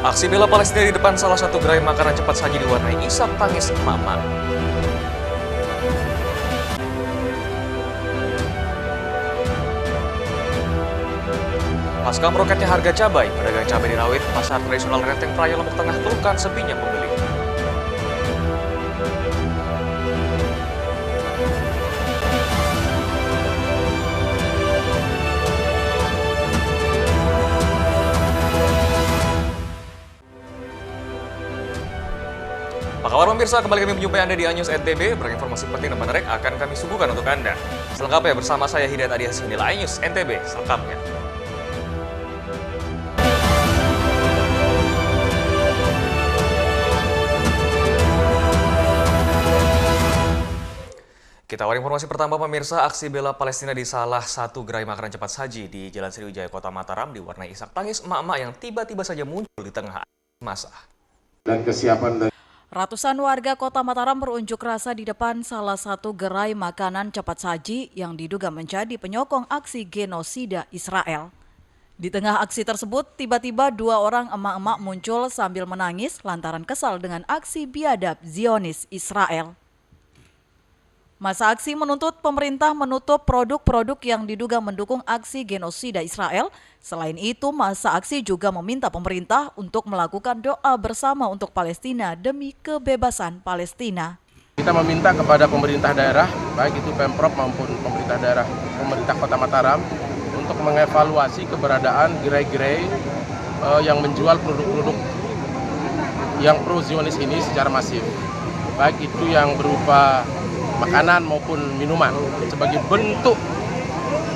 Aksi bela Palestina di depan salah satu gerai makanan cepat saji diwarnai isak tangis emak-emak. Pasca meroketnya harga cabai, pedagang cabai di Rawit, pasar tradisional Renteng Praya Lombok Tengah keluhkan sepinya pembeli. Apa kabar pemirsa, kembali kami menjumpai Anda di iNews NTB. Berinformasi penting dan menarik akan kami suguhkan untuk Anda. Selengkapnya bersama saya Hidayat Adias, inilah iNews NTB selengkapnya. Kita awali informasi pertama pemirsa, aksi bela Palestina di salah satu gerai makanan cepat saji di Jalan Sriwijaya, Kota Mataram diwarnai isak tangis emak-emak yang tiba-tiba saja muncul di tengah masa. Dan kesiapan dari Ratusan warga Kota Mataram berunjuk rasa di depan salah satu gerai makanan cepat saji yang diduga menjadi penyokong aksi genosida Israel. Di tengah aksi tersebut, tiba-tiba dua orang emak-emak muncul sambil menangis lantaran kesal dengan aksi biadab Zionis Israel. Masa aksi menuntut pemerintah menutup produk-produk yang diduga mendukung aksi genosida Israel. Selain itu, masa aksi juga meminta pemerintah untuk melakukan doa bersama untuk Palestina demi kebebasan Palestina. Kita meminta kepada pemerintah daerah, baik itu Pemprov maupun pemerintah daerah, pemerintah Kota Mataram, untuk mengevaluasi keberadaan gerai-gerai yang menjual produk-produk yang pro-Zionis ini secara masif. Baik itu yang berupa makanan maupun minuman, sebagai bentuk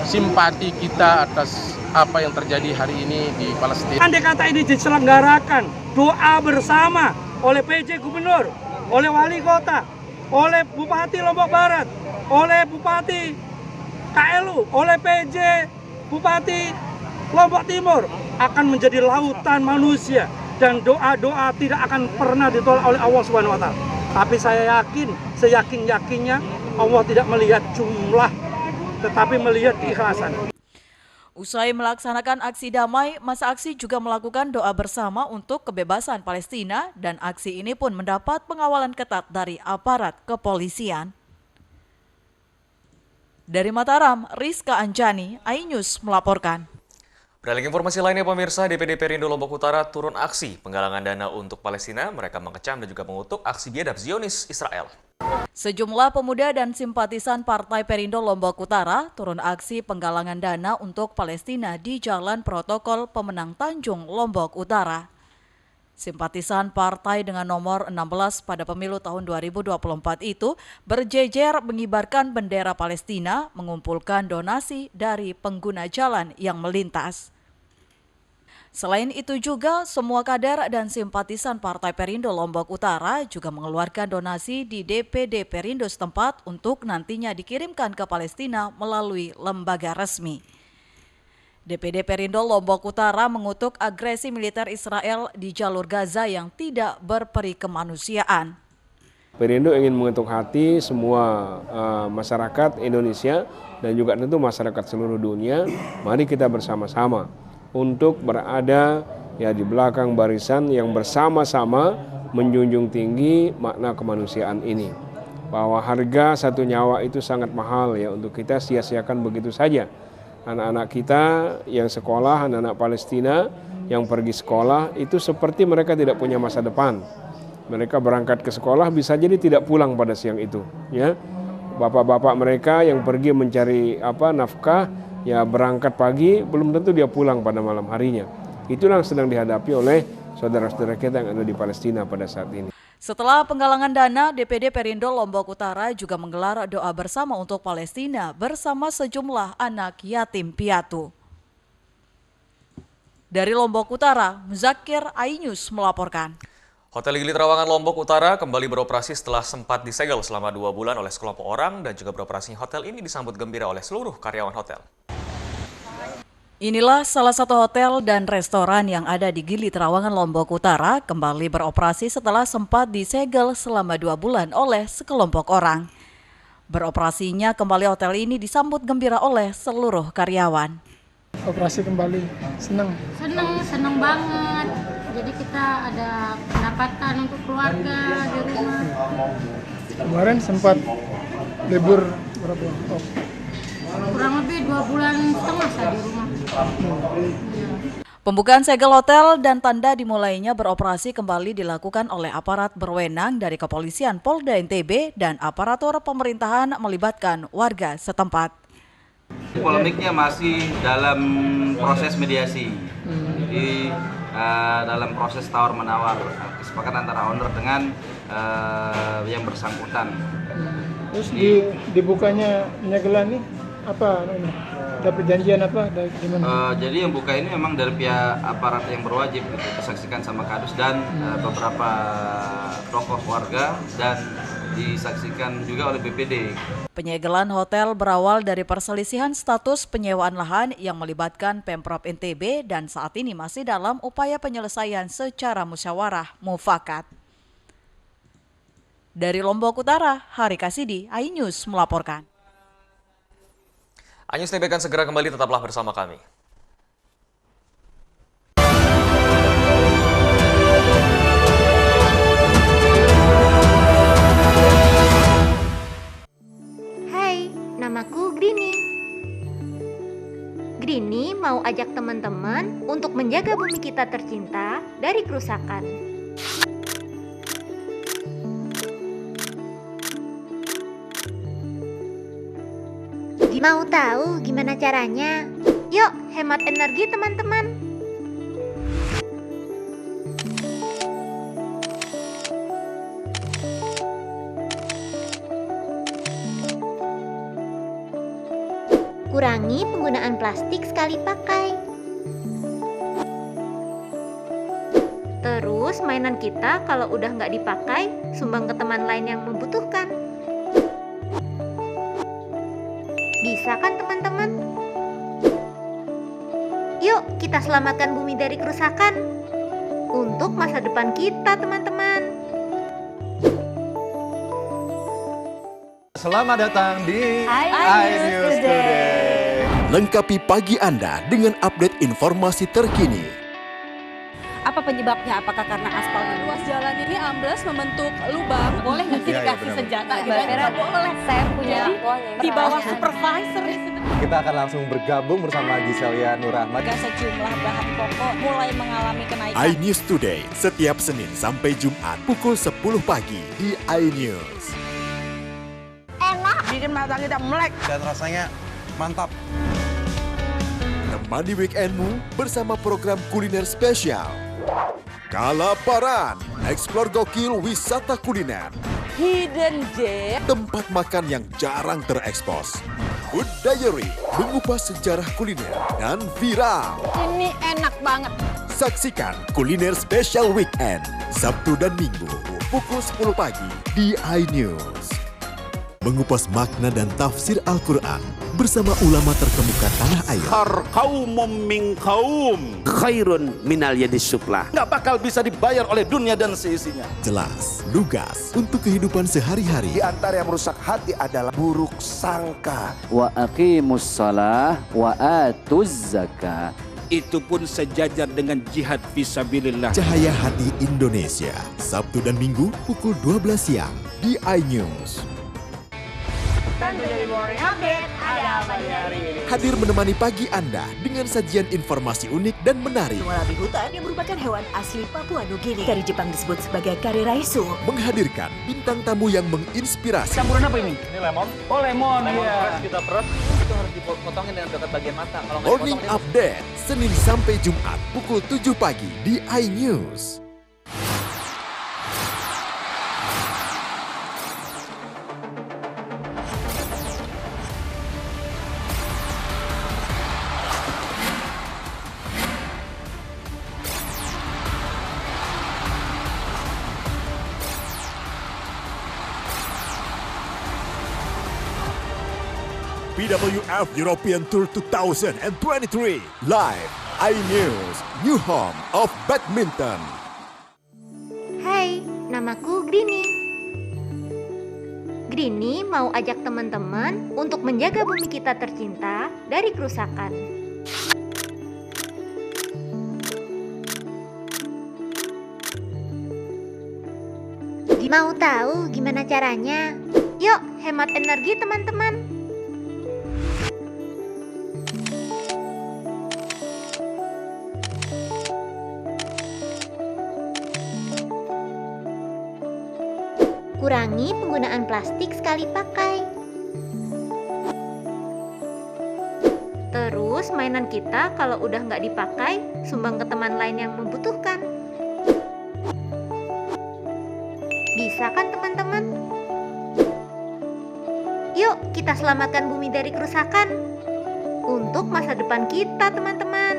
simpati kita atas apa yang terjadi hari ini di Palestina. Andai kata ini diselenggarakan doa bersama oleh PJ Gubernur, oleh Wali Kota, oleh Bupati Lombok Barat, oleh Bupati KLU, oleh PJ Bupati Lombok Timur, akan menjadi lautan manusia dan doa-doa tidak akan pernah ditolak oleh Allah Subhanahu wa Ta'ala. Tapi saya yakin, seyakin-yakinnya Allah tidak melihat jumlah, tetapi melihat keikhlasan. Usai melaksanakan aksi damai, masa aksi juga melakukan doa bersama untuk kebebasan Palestina dan aksi ini pun mendapat pengawalan ketat dari aparat kepolisian. Dari Mataram, Rizka Anjani, iNews melaporkan. Beralih informasi lainnya pemirsa, DPD Perindo Lombok Utara turun aksi penggalangan dana untuk Palestina. Mereka mengecam dan juga mengutuk aksi biadab Zionis Israel. Sejumlah pemuda dan simpatisan Partai Perindo Lombok Utara turun aksi penggalangan dana untuk Palestina di Jalan Protokol Pemenang Tanjung, Lombok Utara. Simpatisan partai dengan nomor 16 pada pemilu tahun 2024 itu berjejer mengibarkan bendera Palestina, mengumpulkan donasi dari pengguna jalan yang melintas. Selain itu juga, semua kader dan simpatisan Partai Perindo Lombok Utara juga mengeluarkan donasi di DPD Perindo setempat untuk nantinya dikirimkan ke Palestina melalui lembaga resmi. DPD Perindo Lombok Utara mengutuk agresi militer Israel di jalur Gaza yang tidak berperi kemanusiaan. Perindo ingin mengetuk hati semua masyarakat Indonesia dan juga tentu masyarakat seluruh dunia. Mari kita bersama-sama untuk berada di belakang barisan yang bersama-sama menjunjung tinggi makna kemanusiaan ini. Bahwa harga satu nyawa itu sangat mahal untuk kita sia-siakan begitu saja. Anak-anak kita yang sekolah, anak-anak Palestina yang pergi sekolah itu seperti mereka tidak punya masa depan. Mereka berangkat ke sekolah bisa jadi tidak pulang pada siang itu. Bapak-bapak mereka yang pergi mencari nafkah, berangkat pagi, belum tentu dia pulang pada malam harinya. Itulah yang sedang dihadapi oleh saudara-saudara kita yang ada di Palestina pada saat ini. Setelah penggalangan dana, DPD Perindo Lombok Utara juga menggelar doa bersama untuk Palestina bersama sejumlah anak yatim piatu. Dari Lombok Utara, Muzakir, iNews melaporkan. Hotel Gili Trawangan Lombok Utara kembali beroperasi setelah sempat disegel selama 2 bulan oleh sekelompok orang dan juga beroperasinya hotel ini disambut gembira oleh seluruh karyawan hotel. Inilah salah satu hotel dan restoran yang ada di Gili Trawangan Lombok Utara kembali beroperasi setelah sempat disegel selama 2 bulan oleh sekelompok orang. Beroperasinya kembali hotel ini disambut gembira oleh seluruh karyawan. Operasi kembali, senang seneng banget. jadi kita ada pendapatan untuk keluarga di rumah. Kemarin sempat libur berapa? Oh. Kurang lebih 2,5 bulan saya di rumah. Pembukaan segel hotel dan tanda dimulainya beroperasi kembali dilakukan oleh aparat berwenang dari Kepolisian Polda NTB dan aparatur pemerintahan melibatkan warga setempat. Polemiknya masih dalam proses mediasi. Jadi dalam proses tawar-menawar kesepakatan antara owner dengan yang bersangkutan. Terus dibukanya penyegelan nih apa? Ada perjanjian apa? Dari mana? Jadi yang buka ini memang dari pihak aparat yang berwajib, gitu, disaksikan sama Kadus dan beberapa tokoh warga dan disaksikan juga oleh BPD. Penyegelan hotel berawal dari perselisihan status penyewaan lahan yang melibatkan Pemprov NTB dan saat ini masih dalam upaya penyelesaian secara musyawarah mufakat. Dari Lombok Utara, Hari Kasidi, iNews melaporkan. iNews TV akan segera kembali, tetaplah bersama kami. Hai, namaku Grini. Grini mau ajak teman-teman untuk menjaga bumi kita tercinta dari kerusakan. Mau tahu gimana caranya? Yuk, hemat energi teman-teman. Kurangi penggunaan plastik sekali pakai. Terus mainan kita kalau udah nggak dipakai, sumbang ke teman lain yang membutuhkan. Bisa kan teman-teman? Yuk kita selamatkan bumi dari kerusakan untuk masa depan kita teman-teman. Selamat datang di iNews Today. Lengkapi pagi Anda dengan update informasi terkini. Apa penyebabnya? Apakah karena aspal ruas jalan ini ambles membentuk lubang? Boleh nggak sih dikasih senjata? Tidak boleh. Saya punya Di bawah supervisor. Kita akan langsung bergabung bersama Giselia Nurahmat. Sejumlah bahan pokok mulai mengalami kenaikan. iNews Today setiap Senin sampai Jumat pukul 10 pagi di iNews. Enak. Bikin mata kita melek. Dan rasanya mantap. Temani weekendmu bersama program kuliner spesial. Kalaparan, eksplor gokil wisata kuliner. Hidden Gem. Tempat makan yang jarang terekspos. Food Diary, mengupas sejarah kuliner dan viral. Ini enak banget. Saksikan kuliner spesial weekend, Sabtu dan Minggu, pukul 10 pagi di iNews. Mengupas makna dan tafsir Al-Quran bersama ulama terkemuka tanah air. Kaumum min kaum khairun minal yadis suflah. Nggak bakal bisa dibayar oleh dunia dan seisinya. Jelas, lugas untuk kehidupan sehari-hari. Di antara yang merusak hati adalah buruk sangka. Wa aqimus shalah wa atuz zakah. Itu pun sejajar dengan jihad fisabilillah. Cahaya Hati Indonesia, Sabtu dan Minggu pukul 12 siang di iNews. Hadir menemani pagi Anda dengan sajian informasi unik dan menarik. Wallaby hutan yang merupakan hewan asli Papua Nugini. Dari Jepang disebut sebagai kare raisu. Menghadirkan bintang tamu yang menginspirasi. Campuran apa ini? Ini lemon. Oh lemon, Fresh kita peres. Itu harus dipotongin dengan dekat bagian mata. Kalau nggak Morning Update, Senin sampai Jumat pukul 7 pagi di iNews. BWF European Tour 2023 live iNews, new home of badminton. Hai, namaku Grini. Grini mau ajak teman-teman untuk menjaga bumi kita tercinta dari kerusakan. Mau tahu gimana caranya? Yuk, hemat energi teman-teman. Kurangi penggunaan plastik sekali pakai. Terus mainan kita kalau udah nggak dipakai, sumbang ke teman lain yang membutuhkan. Bisa kan teman-teman? Yuk kita selamatkan bumi dari kerusakan untuk masa depan kita teman-teman.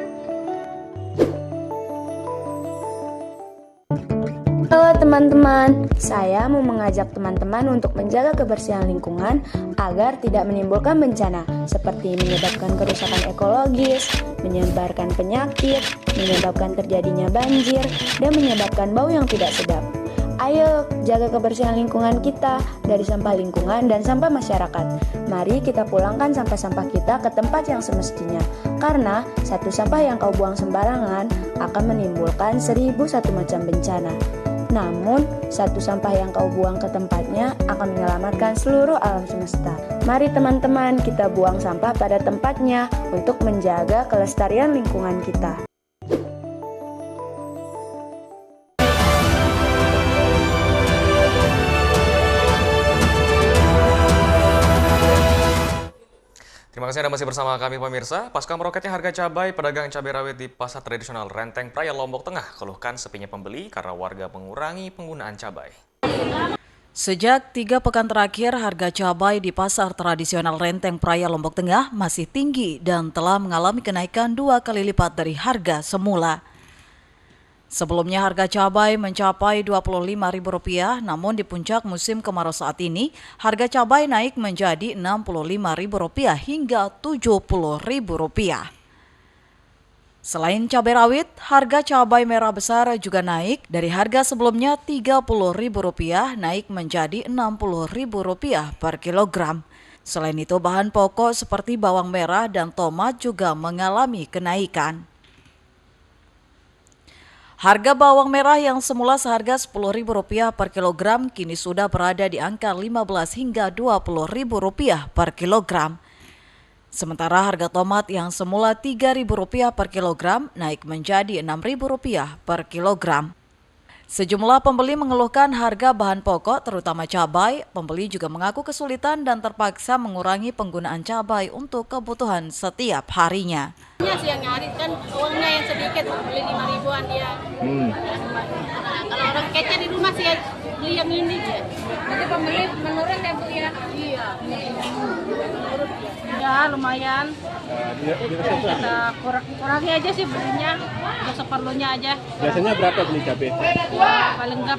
Halo teman-teman, saya mau mengajak teman-teman untuk menjaga kebersihan lingkungan agar tidak menimbulkan bencana seperti menyebabkan kerusakan ekologis, menyebarkan penyakit, menyebabkan terjadinya banjir, dan menyebabkan bau yang tidak sedap. Ayo jaga kebersihan lingkungan kita dari sampah lingkungan dan sampah masyarakat. Mari kita pulangkan sampah-sampah kita ke tempat yang semestinya. Karena satu sampah yang kau buang sembarangan akan menimbulkan 1001 macam bencana. Namun, satu sampah yang kau buang ke tempatnya akan menyelamatkan seluruh alam semesta. Mari teman-teman kita buang sampah pada tempatnya untuk menjaga kelestarian lingkungan kita. Terima kasih Anda masih bersama kami pemirsa. Pasca meroketnya harga cabai, pedagang cabai rawit di pasar tradisional Renteng Praya Lombok Tengah keluhkan sepinya pembeli karena warga mengurangi penggunaan cabai. Sejak 3 pekan terakhir, harga cabai di pasar tradisional Renteng Praya Lombok Tengah masih tinggi dan telah mengalami kenaikan 2 kali lipat dari harga semula. Sebelumnya harga cabai mencapai Rp25.000, namun di puncak musim kemarau saat ini, harga cabai naik menjadi Rp65.000 hingga Rp70.000. Selain cabai rawit, harga cabai merah besar juga naik dari harga sebelumnya Rp30.000 naik menjadi Rp60.000 per kilogram. Selain itu, bahan pokok seperti bawang merah dan tomat juga mengalami kenaikan. Harga bawang merah yang semula seharga Rp10.000 per kilogram kini sudah berada di angka Rp15 hingga Rp20.000 per kilogram. Sementara harga tomat yang semula Rp3.000 per kilogram naik menjadi Rp6.000 per kilogram. Sejumlah pembeli mengeluhkan harga bahan pokok terutama cabai. Pembeli juga mengaku kesulitan dan terpaksa mengurangi penggunaan cabai untuk kebutuhan setiap harinya. Sih yang nyari kan uangnya yang sedikit, beli 5.000-an dia. Kalau orang kece di rumah sih beli yang ini dia. Nanti pembeli menurun ya Bu ya? Iya. Ya lumayan. Kita kurangi aja sih belinya, untuk seperlunya aja. Biasanya berapa beli cabai?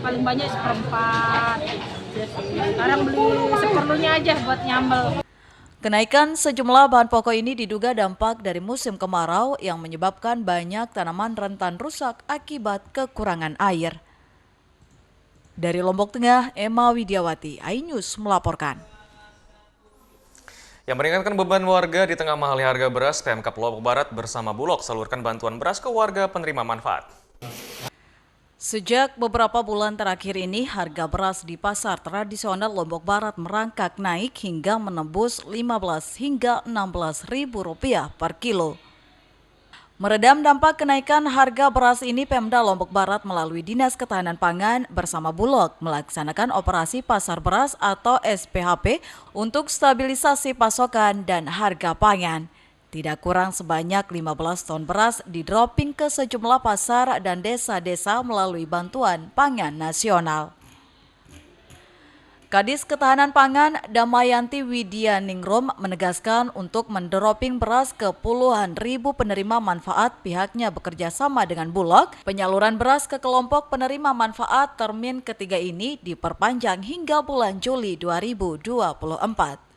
Paling banyak 1/4. Sekarang beli seperlunya aja buat nyambel. Kenaikan sejumlah bahan pokok ini diduga dampak dari musim kemarau yang menyebabkan banyak tanaman rentan rusak akibat kekurangan air. Dari Lombok Tengah, Emma Widiawati, iNews melaporkan. Yang meringankan beban warga di tengah mahalnya harga beras, Pemkab Lombok Barat bersama Bulog salurkan bantuan beras ke warga penerima manfaat. Sejak beberapa bulan terakhir ini, harga beras di pasar tradisional Lombok Barat merangkak naik hingga menembus Rp15 hingga Rp16.000 per kilo. Meredam dampak kenaikan harga beras ini, Pemda Lombok Barat melalui Dinas Ketahanan Pangan bersama Bulog melaksanakan operasi pasar beras atau SPHP untuk stabilisasi pasokan dan harga pangan. Tidak kurang sebanyak 15 ton beras di-dropping ke sejumlah pasar dan desa-desa melalui bantuan pangan nasional. Kadis Ketahanan Pangan Damayanti Widianingrum menegaskan untuk mendropping beras ke puluhan ribu penerima manfaat, pihaknya bekerja sama dengan Bulog. Penyaluran beras ke kelompok penerima manfaat termin ketiga ini diperpanjang hingga bulan Juli 2024.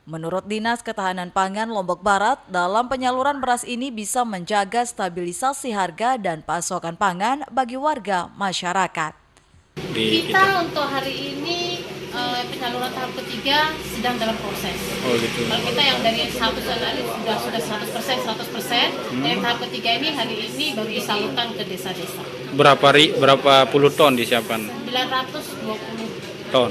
Menurut Dinas Ketahanan Pangan Lombok Barat, dalam penyaluran beras ini bisa menjaga stabilisasi harga dan pasokan pangan bagi warga masyarakat. Kita untuk hari ini penyaluran tahap ketiga sedang dalam proses. Oh gitu. Kalau kita yang dari 1 sudah 100%, yang tahap ketiga ini hari ini baru disalurkan ke desa-desa. Berapa puluh ton disiapkan? 920,17 Ton. ton.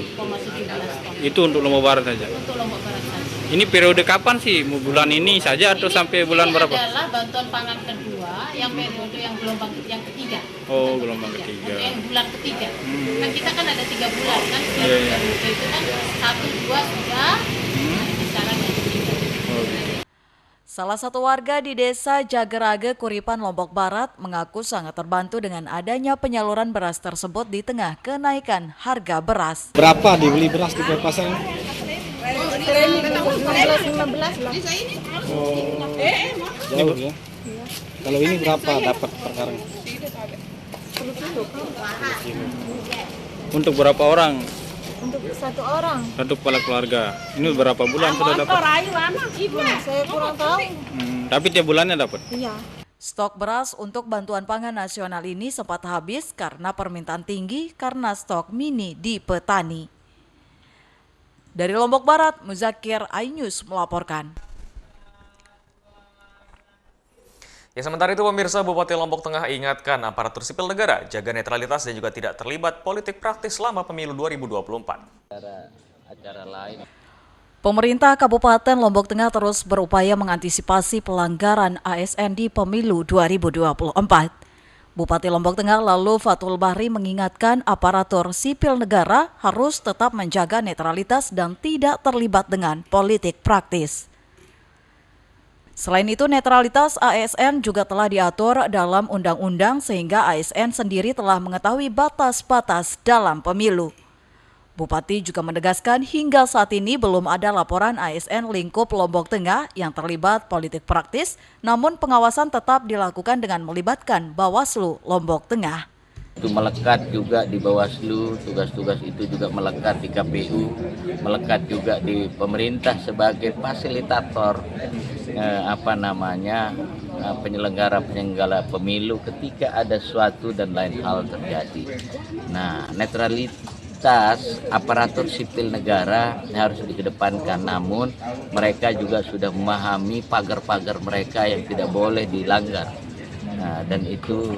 Itu untuk Lombok Barat saja. Untuk Lombok Barat saja. Ini periode kapan sih? Bulan ini saja atau sampai bulan berapa? Ini adalah bantuan pangan kedua yang periode yang gelombang yang ketiga. Oh, gelombang ketiga. Yang bulan ketiga. Kan kita kan ada 3 bulan kan. Iya, iya. Itu kan 1, 2 sudah. Sekarang yang ketiga. Salah satu warga di Desa Jagerage, Kuripan, Lombok Barat mengaku sangat terbantu dengan adanya penyaluran beras tersebut di tengah kenaikan harga beras. Berapa dibeli beras di pasar? 15. Jauh ya. Kalau ini berapa dapat per karung? 10 kilo. Untuk berapa orang? Untuk 1 orang. Satu kepala keluarga. Ini berapa bulan sudah dapat? Saya kurang tahu. Tapi tiap bulannya dapat? Iya. Stok beras untuk bantuan pangan nasional ini sempat habis karena permintaan tinggi karena stok mini di petani. Dari Lombok Barat, Muzakir, iNews melaporkan. Ya, sementara itu pemirsa, Bupati Lombok Tengah ingatkan aparatur sipil negara jaga netralitas dan juga tidak terlibat politik praktis selama pemilu 2024. Pemerintah Kabupaten Lombok Tengah terus berupaya mengantisipasi pelanggaran ASN di pemilu 2024. Bupati Lombok Tengah lalu Fathul Bahri mengingatkan aparatur sipil negara harus tetap menjaga netralitas dan tidak terlibat dengan politik praktis. Selain itu, netralitas ASN juga telah diatur dalam undang-undang sehingga ASN sendiri telah mengetahui batas-batas dalam pemilu. Bupati juga menegaskan hingga saat ini belum ada laporan ASN lingkup Lombok Tengah yang terlibat politik praktis, namun pengawasan tetap dilakukan dengan melibatkan Bawaslu Lombok Tengah. Itu melekat juga di Bawaslu, tugas-tugas itu juga melekat di KPU, melekat juga di pemerintah sebagai fasilitator penyelenggara pemilu ketika ada suatu dan lain hal terjadi. Nah, netralitas aparatur sipil negara harus dikedepankan, namun mereka juga sudah memahami pagar-pagar mereka yang tidak boleh dilanggar. Nah, dan itu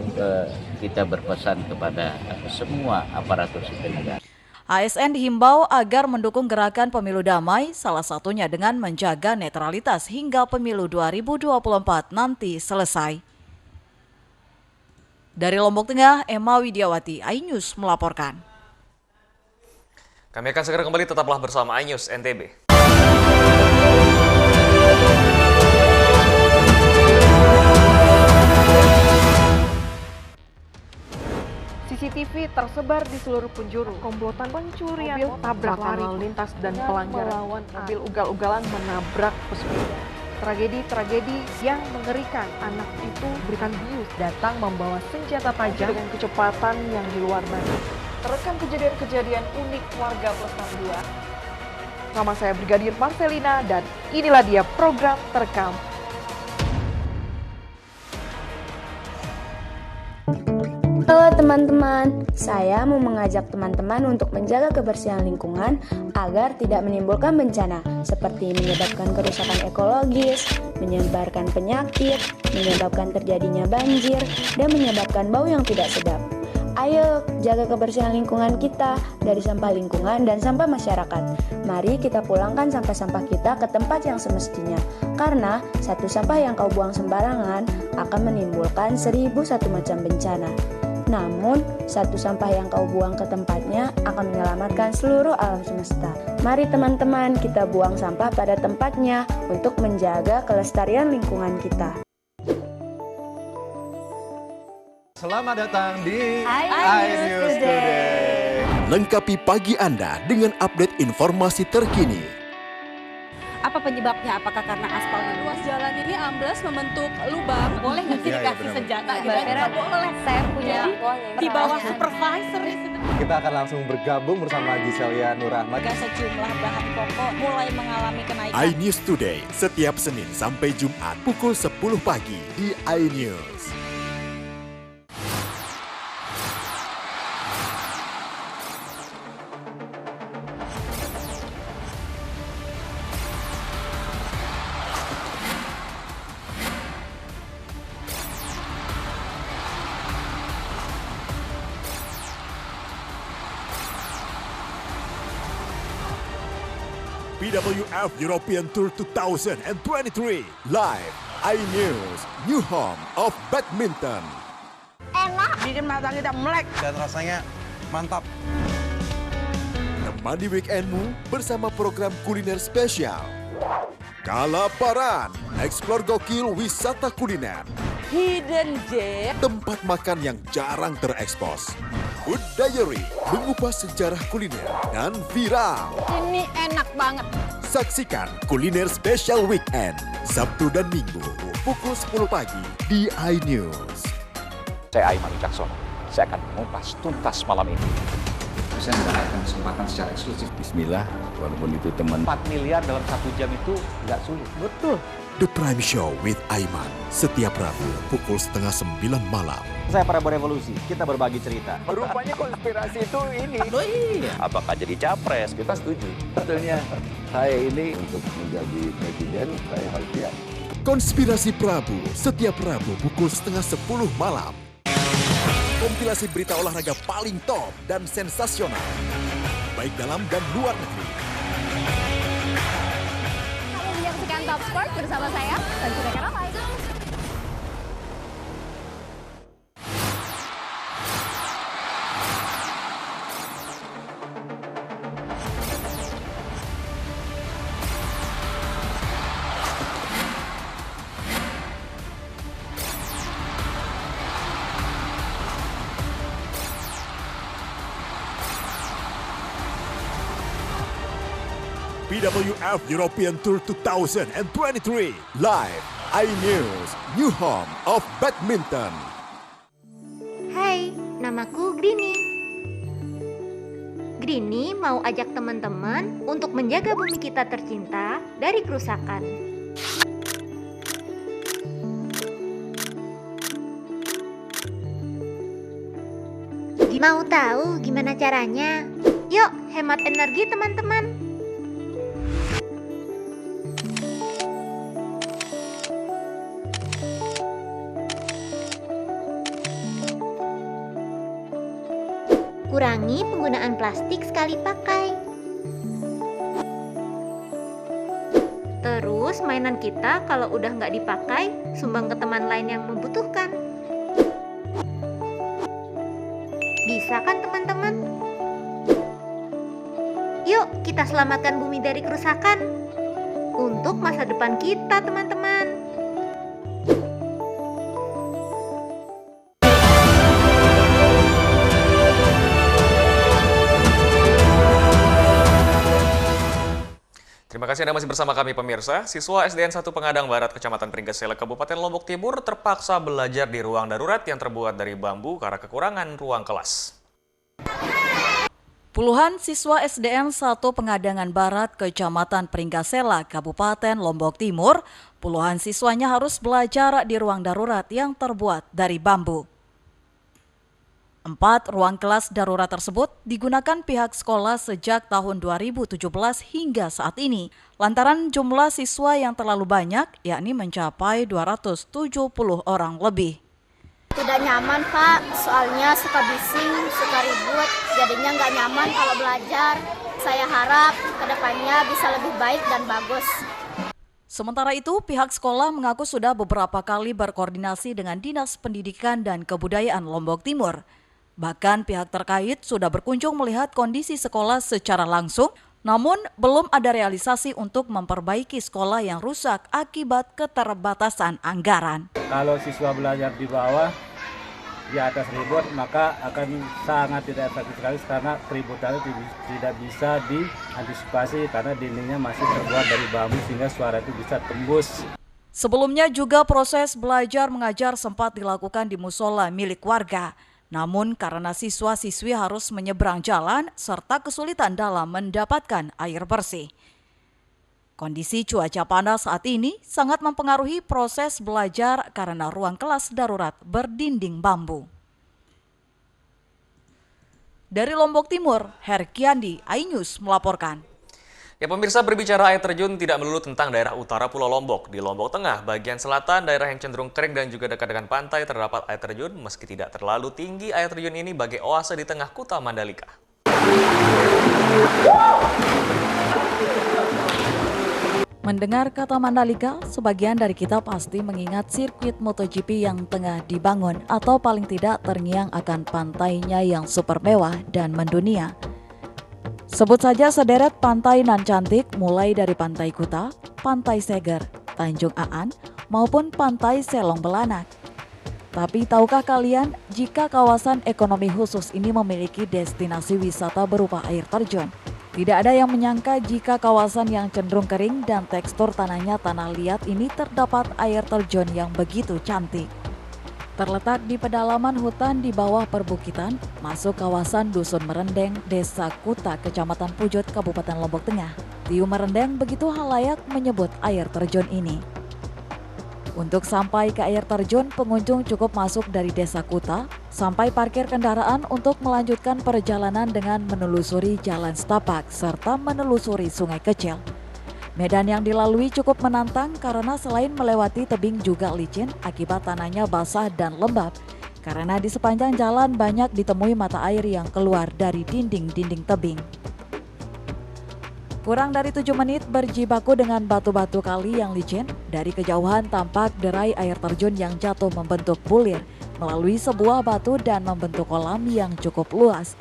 kita berpesan kepada semua aparatur sipil negara. ASN dihimbau agar mendukung gerakan pemilu damai, salah satunya dengan menjaga netralitas hingga pemilu 2024 nanti selesai. Dari Lombok Tengah, Emma Widiawati, iNews melaporkan. Kami akan segera kembali, tetaplah bersama iNews NTB. CCTV tersebar di seluruh penjuru. Komplotan pencurian mobil tabrak lari lalu lintas dan pelanggaran melawan mobil ugal-ugalan menabrak pesepeda. Tragedi-tragedi yang mengerikan. Anak itu berikan bius datang membawa senjata tajam dengan kecepatan yang di luar batas. Terekam kejadian-kejadian unik warga plus 62. Nama saya Brigadir Marcelina dan inilah dia program Terekam. Halo teman-teman, saya mau mengajak teman-teman untuk menjaga kebersihan lingkungan agar tidak menimbulkan bencana seperti menyebabkan kerusakan ekologis, menyebarkan penyakit, menyebabkan terjadinya banjir, dan menyebabkan bau yang tidak sedap. Ayo jaga kebersihan lingkungan kita dari sampah lingkungan dan sampah masyarakat. Mari kita pulangkan sampah-sampah kita ke tempat yang semestinya, karena satu sampah yang kau buang sembarangan akan menimbulkan 1001 macam bencana. Namun, satu sampah yang kau buang ke tempatnya akan menyelamatkan seluruh alam semesta. Mari teman-teman, kita buang sampah pada tempatnya untuk menjaga kelestarian lingkungan kita. Selamat datang di iNews Today. Lengkapi pagi Anda dengan update informasi terkini. Apa penyebabnya? Apakah karena aspal ruas jalan ini ambles membentuk lubang? Boleh nggak sih dikasih senjata? Tidak boleh. Saya punya di bawah supervisor. Kita akan langsung bergabung bersama Giselia Nurahmat. Sejumlah bahan pokok mulai mengalami kenaikan. iNews Today setiap Senin sampai Jumat pukul 10 pagi di iNews. BWF European Tour 2023 live iNews, new home of badminton. Enak, bikin mata kita melek dan rasanya mantap. Temani weekendmu bersama program kuliner spesial. Kalaparan, eksplor gokil wisata kuliner. Hidden Gem, tempat makan yang jarang terekspos. Food Diary, mengupas sejarah kuliner dan viral. Ini enak banget. Saksikan kuliner spesial weekend, Sabtu dan Minggu, pukul 10 pagi di iNews. Saya Aiman Wicaksono, saya akan mengupas tuntas malam ini. Saya mendapatkan kesempatan secara eksklusif. Bismillah, walaupun itu teman. 4 miliar dalam 1 jam itu nggak sulit. Betul. The Prime Show with Aiman, setiap Rabu pukul 8:30 malam. Saya Prabowo Revolusi, kita berbagi cerita. Rupanya konspirasi itu ini. Oh iya. Apakah jadi capres? Kita setuju. Sebetulnya saya ini untuk menjadi presiden, saya harus siap. Konspirasi Prabu, setiap Rabu pukul 9:30 malam. Kompilasi berita olahraga paling top dan sensasional, baik dalam dan luar negeri. Kamu menyaksikan Top Sport bersama saya, Sanjuna Karamai. BWF European Tour 2023 live iNews, new home of badminton. Hai, namaku Grini. Grini mau ajak teman-teman untuk menjaga bumi kita tercinta dari kerusakan. Mau tahu gimana caranya? Yuk, hemat energi teman-teman. Kurangi penggunaan plastik sekali pakai. Terus mainan kita kalau udah nggak dipakai, sumbang ke teman lain yang membutuhkan. Bisa kan teman-teman? Yuk kita selamatkan bumi dari kerusakan. Untuk masa depan kita teman-teman. Terima kasih Anda masih bersama kami pemirsa. Siswa SDN 1 Pengadang Barat, Kecamatan Pringgesele, Kabupaten Lombok Timur terpaksa belajar di ruang darurat yang terbuat dari bambu karena kekurangan ruang kelas. Puluhan siswa SDN 1 Pengadangan Barat, Kecamatan Pringgesele, Kabupaten Lombok Timur, puluhan siswanya harus belajar di ruang darurat yang terbuat dari bambu. 4 ruang kelas darurat tersebut digunakan pihak sekolah sejak tahun 2017 hingga saat ini, lantaran jumlah siswa yang terlalu banyak, yakni mencapai 270 orang lebih. Tidak nyaman Pak, soalnya suka bising, suka ribut, jadinya nggak nyaman kalau belajar. Saya harap kedepannya bisa lebih baik dan bagus. Sementara itu, pihak sekolah mengaku sudah beberapa kali berkoordinasi dengan Dinas Pendidikan dan Kebudayaan Lombok Timur. Bahkan pihak terkait sudah berkunjung melihat kondisi sekolah secara langsung, namun belum ada realisasi untuk memperbaiki sekolah yang rusak akibat keterbatasan anggaran. Kalau siswa belajar di bawah, di atas ribut, maka akan sangat tidak efektif sekali karena keributan itu tidak bisa diantisipasi karena dindingnya masih terbuat dari bambu sehingga suara itu bisa tembus. Sebelumnya juga proses belajar mengajar sempat dilakukan di musola milik warga. Namun karena siswa-siswi harus menyeberang jalan serta kesulitan dalam mendapatkan air bersih. Kondisi cuaca panas saat ini sangat mempengaruhi proses belajar karena ruang kelas darurat berdinding bambu. Dari Lombok Timur, Herkiandi, iNews melaporkan. Ya pemirsa, berbicara air terjun tidak melulu tentang daerah utara Pulau Lombok. Di Lombok Tengah, bagian selatan, daerah yang cenderung kering dan juga dekat dengan pantai terdapat air terjun. Meski tidak terlalu tinggi, air terjun ini bagai oase di tengah Kuta Mandalika. Mendengar kata Mandalika, sebagian dari kita pasti mengingat sirkuit MotoGP yang tengah dibangun atau paling tidak terngiang akan pantainya yang super mewah dan mendunia. Sebut saja sederet pantai nan cantik mulai dari Pantai Kuta, Pantai Seger, Tanjung Aan, maupun Pantai Selong Belanak. Tapi tahukah kalian jika kawasan ekonomi khusus ini memiliki destinasi wisata berupa air terjun? Tidak ada yang menyangka jika kawasan yang cenderung kering dan tekstur tanahnya tanah liat ini terdapat air terjun yang begitu cantik. Terletak di pedalaman hutan di bawah perbukitan, masuk kawasan Dusun Merendeng, Desa Kuta, Kecamatan Pujut, Kabupaten Lombok Tengah. Tiu Merendeng begitu halayak menyebut air terjun ini. Untuk sampai ke air terjun, pengunjung cukup masuk dari Desa Kuta, sampai parkir kendaraan untuk melanjutkan perjalanan dengan menelusuri jalan setapak serta menelusuri sungai kecil. Medan yang dilalui cukup menantang karena selain melewati tebing juga licin akibat tanahnya basah dan lembab, karena di sepanjang jalan banyak ditemui mata air yang keluar dari dinding-dinding tebing. Kurang dari 7 menit berjibaku dengan batu-batu kali yang licin, dari kejauhan tampak derai air terjun yang jatuh membentuk bulir melalui sebuah batu dan membentuk kolam yang cukup luas.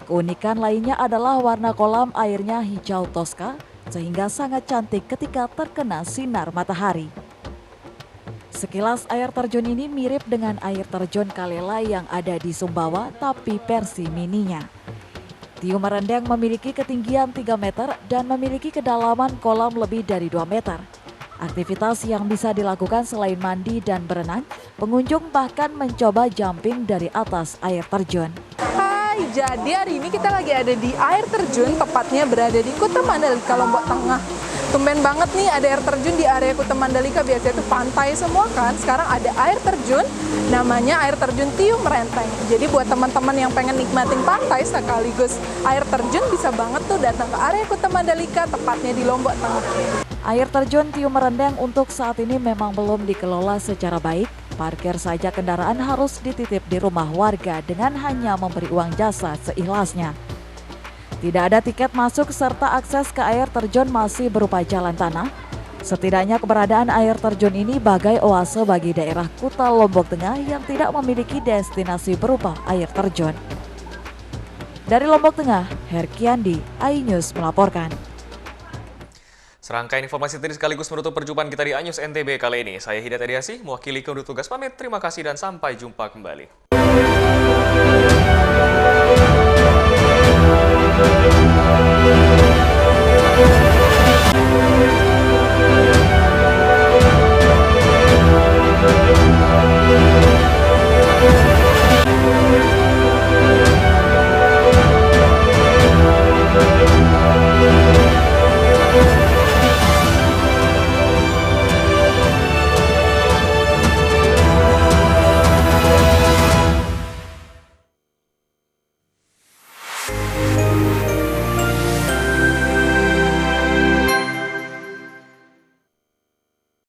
Keunikan lainnya adalah warna kolam airnya hijau toska, sehingga sangat cantik ketika terkena sinar matahari. Sekilas air terjun ini mirip dengan air terjun Kalela yang ada di Sumbawa, tapi versi mininya. Tiu Merendeng memiliki ketinggian 3 meter dan memiliki kedalaman kolam lebih dari 2 meter. Aktivitas yang bisa dilakukan selain mandi dan berenang, pengunjung bahkan mencoba jumping dari atas air terjun. Hai, jadi hari ini kita lagi ada di air terjun, tepatnya berada di Kuta Mandalika, Lombok Tengah. Tumben banget nih ada air terjun di area Kuta Mandalika, biasanya itu pantai semua kan. Sekarang ada air terjun, namanya air terjun Tiu Merendeng. Jadi buat teman-teman yang pengen nikmatin pantai sekaligus air terjun, bisa banget tuh datang ke area Kuta Mandalika, tepatnya di Lombok Tengah. Air terjun Tiu Merendeng untuk saat ini memang belum dikelola secara baik. Parkir saja kendaraan harus dititip di rumah warga dengan hanya memberi uang jasa seikhlasnya. Tidak ada tiket masuk serta akses ke air terjun masih berupa jalan tanah. Setidaknya keberadaan air terjun ini bagai oase bagi daerah Kuta Lombok Tengah yang tidak memiliki destinasi berupa air terjun. Dari Lombok Tengah, Herkiandi, iNews melaporkan. Serangkaian informasi tadi sekaligus menutup perjumpaan kita di iNews NTB kali ini. Saya Hidayat Ediasi, mewakili keunduh tugas pamit. Terima kasih dan sampai jumpa kembali.